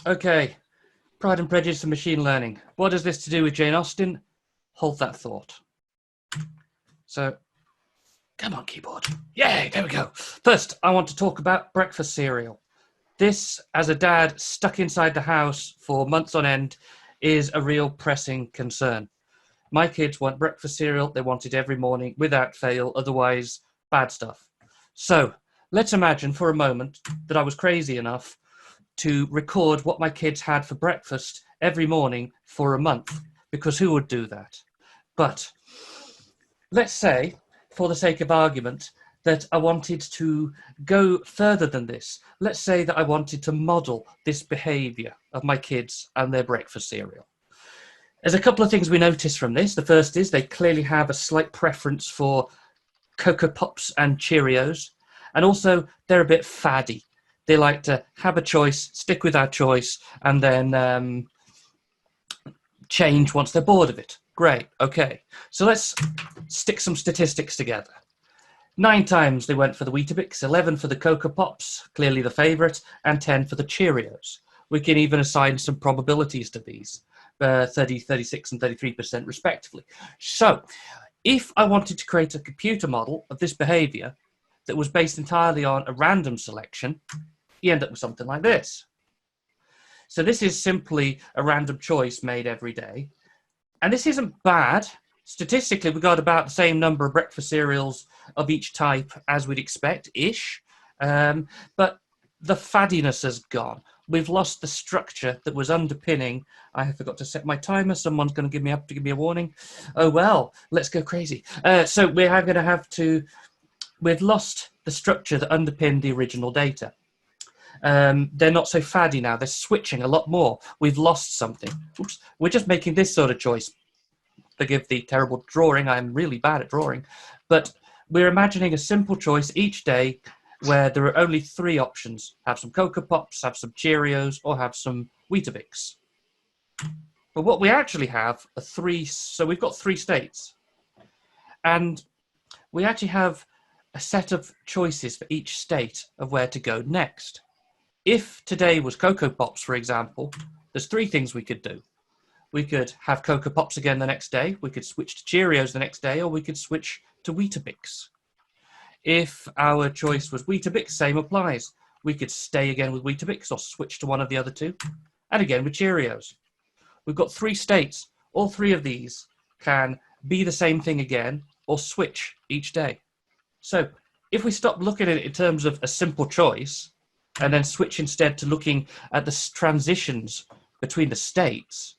Okay, Pride and Prejudice and machine learning. What has this to do with Jane Austen? Hold that thought. So, come on, keyboard. Yay, there we go. First, I want to talk about breakfast cereal. This, as a dad stuck inside the house for months on end, is a real pressing concern. My kids want breakfast cereal. They want it every morning without fail, otherwise bad stuff. So let's imagine for a moment that I was crazy enough to record what my kids had for breakfast every morning for a month, because who would do that? But let's say, for the sake of argument, that I wanted to go further than this. Let's say that I wanted to model this behavior of my kids and their breakfast cereal. There's a couple of things we notice from this. The first is they clearly have a slight preference for Cocoa Pops and Cheerios. And also, they're a bit faddy. They like to have a choice, stick with our choice, and then change once they're bored of it. Great, okay. So let's stick some statistics together. 9 times they went for the Weetabix, 11 for the Cocoa Pops, clearly the favourite, and 10 for the Cheerios. We can even assign some probabilities to these, 30, 36, and 33% respectively. So if I wanted to create a computer model of this behaviour that was based entirely on a random selection, you end up with something like this. So this is simply a random choice made every day. And this isn't bad. Statistically, we got about the same number of breakfast cereals of each type as we'd expect-ish. But the faddiness has gone. We've lost the structure that was underpinning. I forgot to set my timer. Someone's going to give me a warning. Oh, well, let's go crazy. So we're going to have to... We've lost the structure that underpinned the original data. They're not so faddy now. They're switching a lot more. We've lost something. Oops. We're just making this sort of choice. Forgive the terrible drawing. I'm really bad at drawing. But we're imagining a simple choice each day where there are only 3 options. Have some Cocoa Pops, have some Cheerios, or have some Weetabix. But what we actually have are 3... So we've got 3 states. And we actually have a set of choices for each state of where to go next. If today was Cocoa Pops, for example, there's 3 things we could do. We could have Cocoa Pops again the next day, we could switch to Cheerios the next day, or we could switch to Weetabix. If our choice was Weetabix, same applies. We could stay again with Weetabix or switch to one of the other 2, and again with Cheerios. We've got 3 states. All 3 of these can be the same thing again or switch each day. So if we stop looking at it in terms of a simple choice and then switch instead to looking at the transitions between the states,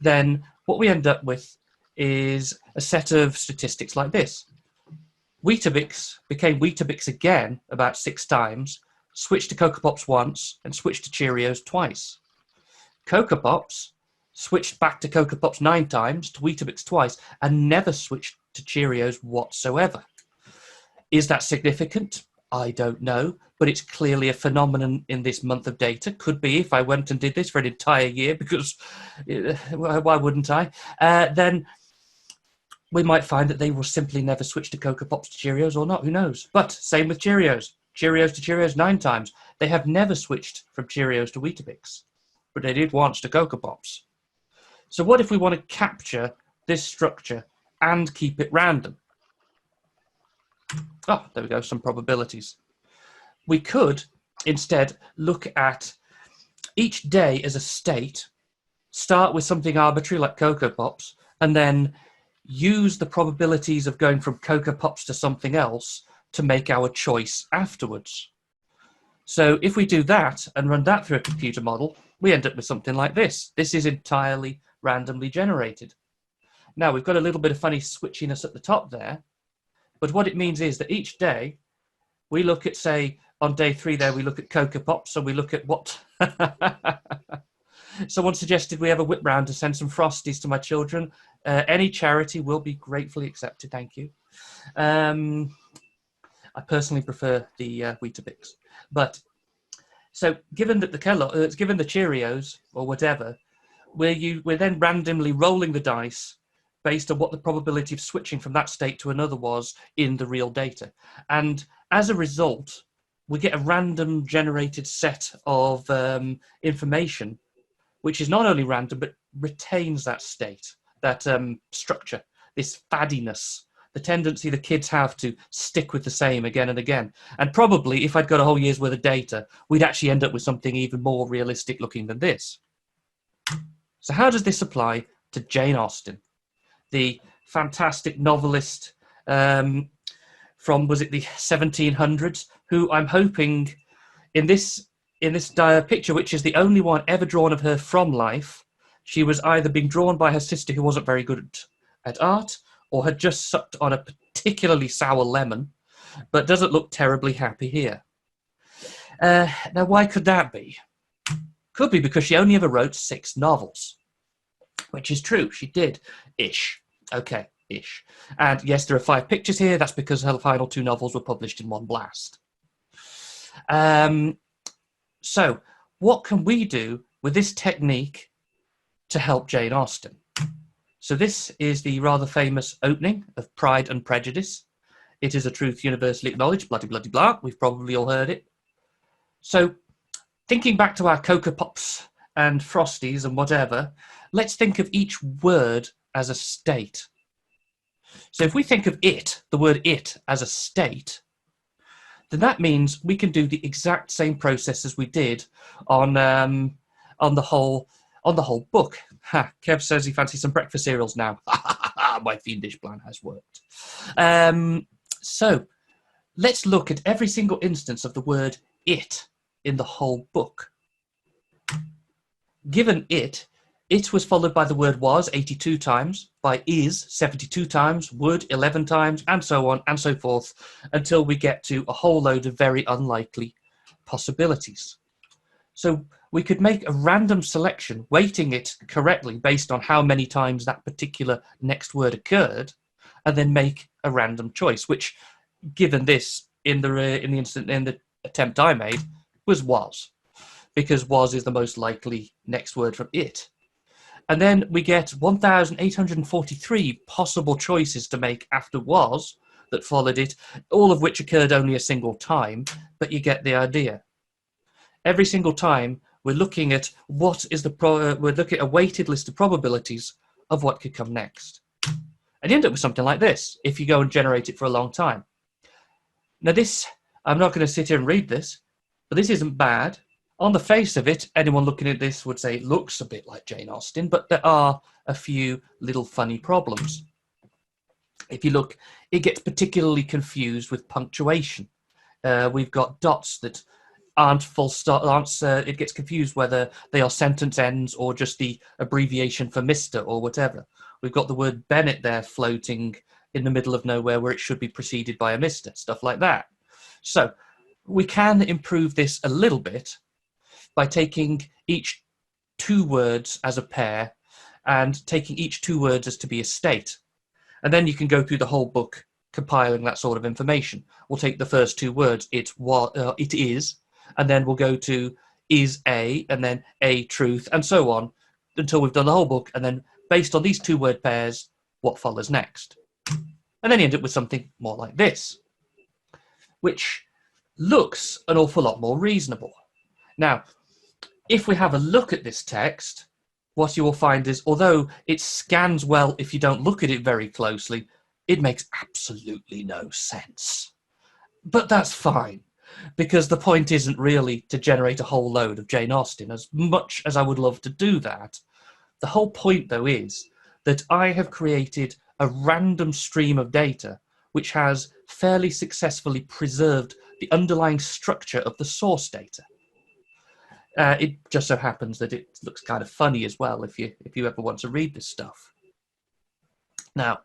then what we end up with is a set of statistics like this. Weetabix became Weetabix again about 6 times, switched to Cocoa Pops once, and switched to Cheerios twice. Cocoa Pops switched back to Cocoa Pops 9 times, to Weetabix twice, and never switched to Cheerios whatsoever. Is that significant? I don't know, but it's clearly a phenomenon in this month of data. Could be if I went and did this for an entire year, because why wouldn't I? Then we might find that they will simply never switch to Cocoa Pops to Cheerios or not, who knows? But same with Cheerios. Cheerios to Cheerios 9 times. They have never switched from Cheerios to Weetabix, but they did once to Cocoa Pops. So what if we want to capture this structure and keep it random? Oh, there we go, some probabilities. We could instead look at each day as a state, start with something arbitrary like Cocoa Pops, and then use the probabilities of going from Cocoa Pops to something else to make our choice afterwards. So if we do that and run that through a computer model, we end up with something like this. This is entirely randomly generated. Now, we've got a little bit of funny switchiness at the top there, but what it means is that each day we look at, say, on day 3 there, we look at Cocoa Pops, so we look at what... Someone suggested we have a whip round to send some Frosties to my children. Any charity will be gratefully accepted, thank you. I personally prefer the Weetabix. But, so given that given the Cheerios, or whatever, we're then randomly rolling the dice based on what the probability of switching from that state to another was in the real data. And as a result, we get a random generated set of information, which is not only random, but retains that state, that structure, this faddiness, the tendency the kids have to stick with the same again and again. And probably if I'd got a whole year's worth of data, we'd actually end up with something even more realistic looking than this. So how does this apply to Jane Austen, the fantastic novelist from, was it the 1700s, who I'm hoping in this picture, which is the only one ever drawn of her from life, she was either being drawn by her sister who wasn't very good at art, or had just sucked on a particularly sour lemon, but doesn't look terribly happy here. Now, why could that be? Could be because she only ever wrote 6 novels, which is true. She did, ish. Okay, ish. And yes, there are 5 pictures here. That's because her final 2 novels were published in one blast. So what can we do with this technique to help Jane Austen? So this is the rather famous opening of Pride and Prejudice. It is a truth universally acknowledged, bloody, bloody, blah. We've probably all heard it. So thinking back to our Cocoa Pops and Frosties and whatever, let's think of each word as a state. So if we think of it, the word it, as a state, then that means we can do the exact same process as we did on the whole book. Ha, Kev says he fancies some breakfast cereals now. My fiendish plan has worked. So let's look at every single instance of the word it in the whole book. Given it was followed by the word was 82 times, by is 72 times, would 11 times, and so on and so forth, until we get to a whole load of very unlikely possibilities. So we could make a random selection, weighting it correctly based on how many times that particular next word occurred, and then make a random choice, which, given this in the attempt I made, was, because was is the most likely next word from it. And then we get 1,843 possible choices to make after was that followed it, all of which occurred only a single time, but you get the idea. Every single time we're looking at we're looking at a weighted list of probabilities of what could come next. And you end up with something like this if you go and generate it for a long time. Now this, I'm not going to sit here and read this, but this isn't bad. On the face of it, anyone looking at this would say it looks a bit like Jane Austen, but there are a few little funny problems. If you look, it gets particularly confused with punctuation. We've got dots that aren't full stop, it gets confused whether they are sentence ends or just the abbreviation for Mr. or whatever. We've got the word Bennett there floating in the middle of nowhere where it should be preceded by a Mr., stuff like that. So we can improve this a little bit by taking each 2 words as a pair and taking each 2 words as to be a state. And then you can go through the whole book compiling that sort of information. We'll take the first 2 words, it is, and then we'll go to is a, and then a truth, and so on, until we've done the whole book, and then based on these 2 word pairs, what follows next. And then you end up with something more like this, which looks an awful lot more reasonable. Now, if we have a look at this text, what you will find is, although it scans well if you don't look at it very closely, it makes absolutely no sense. But that's fine, because the point isn't really to generate a whole load of Jane Austen, as much as I would love to do that. The whole point, though, is that I have created a random stream of data which has fairly successfully preserved the underlying structure of the source data. It just so happens that it looks kind of funny as well if you ever want to read this stuff. Now,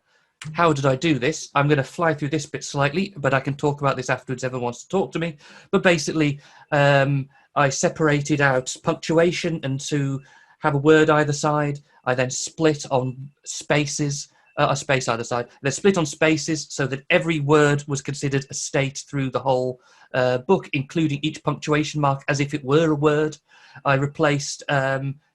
how did I do this? I'm going to fly through this bit slightly, but I can talk about this afterwards if everyone wants to talk to me. But basically, I separated out punctuation and to have a word either side. I then split on spaces, a space either side. Then split on spaces so that every word was considered a state through the whole book, including each punctuation mark as if it were a word. I replaced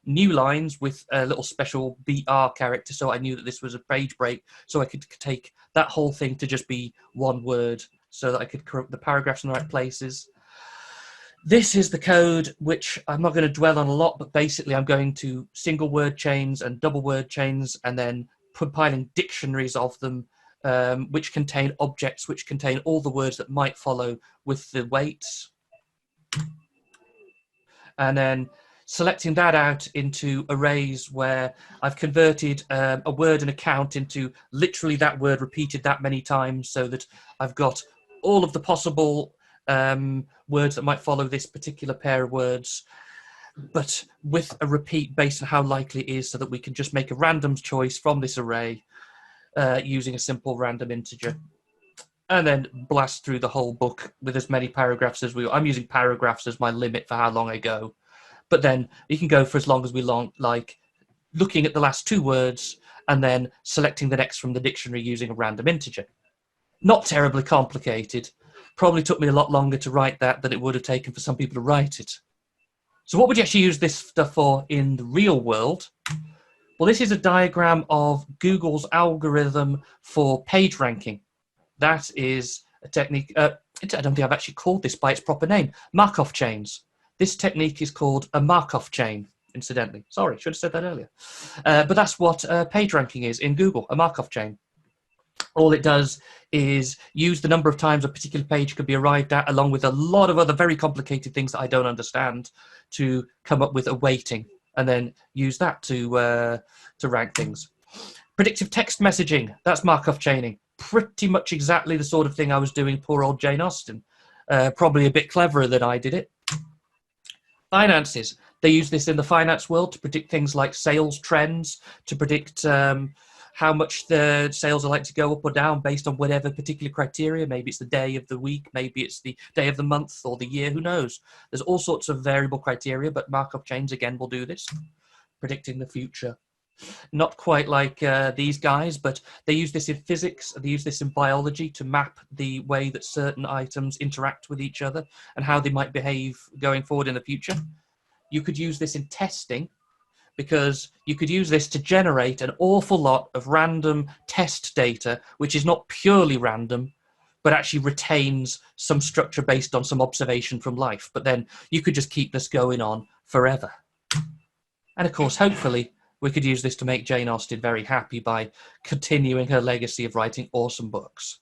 new lines with a little special BR character, so I knew that this was a page break, so I could take that whole thing to just be one word, so that I could correct the paragraphs in the right places. This is the code which I'm not going to dwell on a lot, but basically I'm going to single word chains and double word chains and then compiling dictionaries of them, which contain objects, which contain all the words that might follow with the weights. And then selecting that out into arrays where I've converted a word and a count into literally that word repeated that many times, so that I've got all of the possible words that might follow this particular pair of words, but with a repeat based on how likely it is, so that we can just make a random choice from this array using a simple random integer. And then blast through the whole book with as many paragraphs as we want. I'm using paragraphs as my limit for how long I go. But then you can go for as long as we like, looking at the last two words and then selecting the next from the dictionary using a random integer. Not terribly complicated. Probably took me a lot longer to write that than it would have taken for some people to write it. So what would you actually use this stuff for in the real world? Well, this is a diagram of Google's algorithm for page ranking. That is a technique, I don't think I've actually called this by its proper name, Markov chains. This technique is called a Markov chain, incidentally. Sorry, should have said that earlier. But that's what page ranking is in Google, a Markov chain. All it does is use the number of times a particular page could be arrived at, along with a lot of other very complicated things that I don't understand, to come up with a weighting, and then use that to rank things. Predictive text messaging, that's Markov chaining. Pretty much exactly the sort of thing I was doing, poor old Jane Austen. Probably a bit cleverer than I did it. Finances. They use this in the finance world to predict things like sales trends, to predict how much the sales are likely to go up or down based on whatever particular criteria. Maybe it's the day of the week, maybe it's the day of the month or the year, who knows? There's all sorts of variable criteria, but Markov chains, again, will do this, predicting the future. Not quite like these guys, but they use this in physics, they use this in biology to map the way that certain items interact with each other and how they might behave going forward in the future. You could use this in testing, because you could use this to generate an awful lot of random test data, which is not purely random, but actually retains some structure based on some observation from life. But then you could just keep this going on forever. And of course, hopefully, we could use this to make Jane Austen very happy by continuing her legacy of writing awesome books.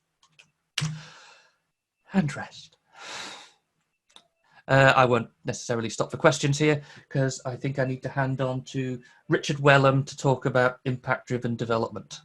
And rest. I won't necessarily stop for questions here, because I think I need to hand on to Richard Wellham to talk about impact-driven development.